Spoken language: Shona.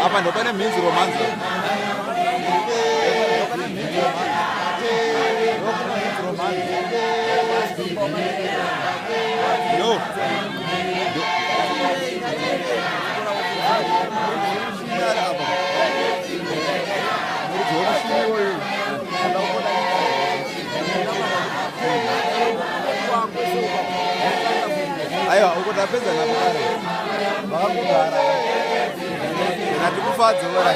Apa ndo pane mhinzi romanzo. No. Ayo, ukutapedza napakare. Vakakugara. Natikufadze ora.